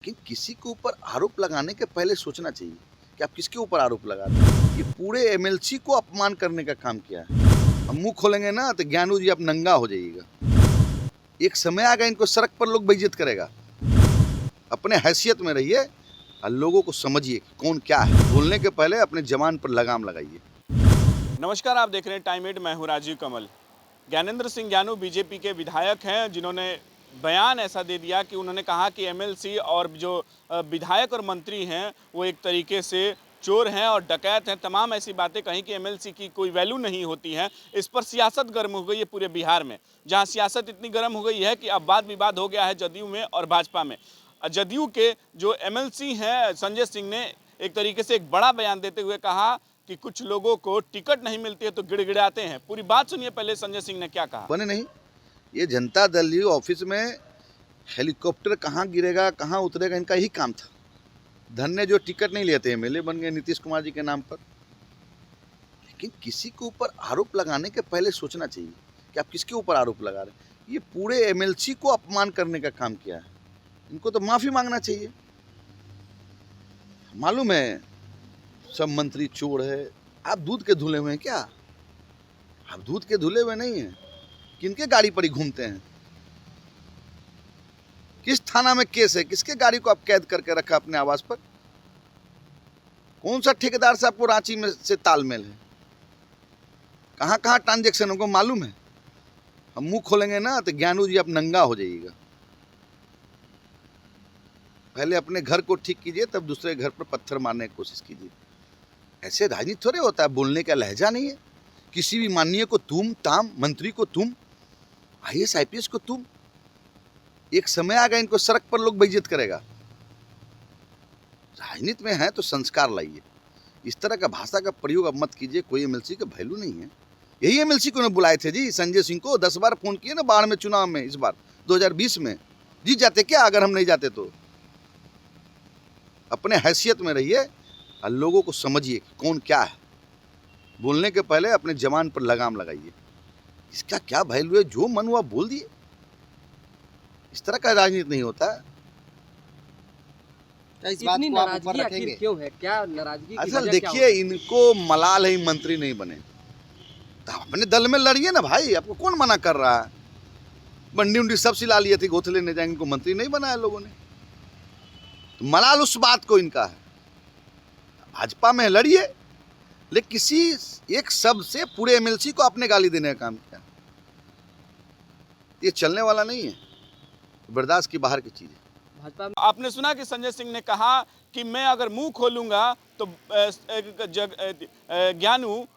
लेकिन किसी के ऊपर आरोप लगाने के पहले सोचना चाहिए कि आप किसके ऊपर आरोप लगा रहे हैं। ये पूरे एमएलसी को अपमान करने का काम किया है। हम मुंह खोलेंगे ना तो ज्ञानू जी आप नंगा हो जाइएगा। एक समय आएगा इनको सड़क पर लोग बेइज्जत करेगा। अपने हैसियत में रहिए और लोगों को समझिए कि कौन क्या है। बोलने के पहले अपने जबान पर लगाम लगाइए। नमस्कार, आप देख रहे हैं टाइम 8। मैं हूं राजीव कमल। ज्ञानेंद्र सिंह ज्ञानू बीजेपी के विधायक हैं, जिन्होंने बयान ऐसा दे दिया कि उन्होंने कहा कि एमएलसी और जो विधायक और मंत्री हैं वो एक तरीके से चोर हैं और डकैत हैं। तमाम ऐसी बातें कहीं कि एमएलसी की कोई वैल्यू नहीं होती है। इस पर सियासत गर्म हो गई है पूरे बिहार में, जहां सियासत इतनी गर्म हो गई है कि अब वाद विवाद हो गया है जदयू में और भाजपा में। जदयू के जो एमएलसी हैं संजय सिंह ने एक तरीके से एक बड़ा बयान देते हुए कहा कि कुछ लोगों को टिकट नहीं मिलती है तो गिड़गिड़ाते हैं। पूरी बात सुनिए पहले संजय सिंह ने क्या कहा। बने नहीं, ये जनता दल ही ऑफिस में हेलीकॉप्टर कहाँ गिरेगा कहाँ उतरेगा इनका ही काम था। धन्य जो टिकट नहीं लेते एमएलए बन गए नीतीश कुमार जी के नाम पर। लेकिन किसी के ऊपर आरोप लगाने के पहले सोचना चाहिए कि आप किसके ऊपर आरोप लगा रहे हैं। ये पूरे एमएलसी को अपमान करने का काम किया है। इनको तो माफी मांगना चाहिए। मालूम है सब मंत्री चोर है। आप दूध के धुले हुए हैं क्या? आप दूध के धुले हुए नहीं हैं। किनके गाड़ी पर ही घूमते हैं? किस थाना में केस है? किसके गाड़ी को आप कैद करके रखा अपने आवास पर? कौन सा ठेकेदार से आपको रांची में से तालमेल है? कहाँ कहाँ ट्रांजेक्शन हमको मालूम है। हम मुंह खोलेंगे ना तो ज्ञानू जी आप नंगा हो जाइएगा। पहले अपने घर को ठीक कीजिए, तब दूसरे घर पर पत्थर मारने की कोशिश कीजिए। ऐसे राजनीति थोड़े होता है। बोलने का लहजा नहीं है। किसी भी माननीय को तुम ताम, मंत्री को तुम, आईएएस आईपीएस को तुम। एक समय आएगा इनको सड़क पर लोग बेइज्जत करेगा। राजनीति में है तो संस्कार लाइए। इस तरह का भाषा का प्रयोग अब मत कीजिए। कोई एमएलसी का वैल्यू नहीं है। यही एमएलसी को ने बुलाए थे जी संजय सिंह को। 10 बार फोन किए ना बाढ़ में, चुनाव में। इस बार 2020 में जीत जाते क्या अगर हम नहीं जाते तो। अपने हैसियत में रहिए और लोगों को समझिए कि कौन क्या है। बोलने के पहले अपने जबान पर लगाम लगाइए। इसका क्या वैल्यू है? जो मन हुआ बोल दिए। इस तरह का राजनीति नहीं होता है। इस बात को आप ऊपर रखेंगे? क्यों है? क्या नाराजगी की असल वजह देखिए, क्या होगी? इनको मलाल है मंत्री नहीं बने तो अपने दल में लड़िए ना भाई। आपको कौन मना कर रहा है? बंडी उंडी सब सिला लिए थे, गोथ लेने जाएंगे। इनको मंत्री नहीं बनाया लोगों ने। तो मलाल उस बात को इनका है। भाजपा में लड़िए, लेकिन किसी एक शब्द से पूरे एमएलसी को अपने गाली देने का काम किया। ये चलने वाला नहीं है। बर्दाश्त की बाहर की चीज है। भाजपा में आपने सुना कि संजय सिंह ने कहा कि मैं अगर मुंह खोलूंगा तो ज्ञानू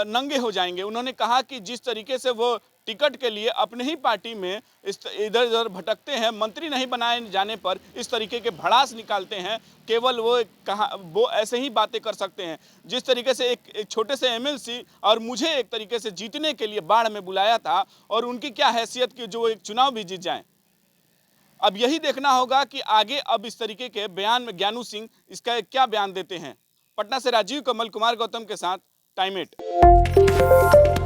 नंगे हो जाएंगे। उन्होंने कहा कि जिस तरीके से वो टिकट के लिए अपने ही पार्टी में इधर उधर भटकते हैं, मंत्री नहीं बनाए जाने पर इस तरीके के भड़ास निकालते हैं। केवल वो ऐसे ही बातें कर सकते हैं। जिस तरीके से एक छोटे से एमएलसी और मुझे एक तरीके से जीतने के लिए बाढ़ में बुलाया था, और उनकी क्या हैसियत कि जो एक चुनाव भी जीत जाएं। अब यही देखना होगा कि आगे अब इस तरीके के बयान में ज्ञानू सिंह इसका क्या बयान देते हैं। पटना से राजीव कमल, कुमार गौतम के साथ टाइम 8।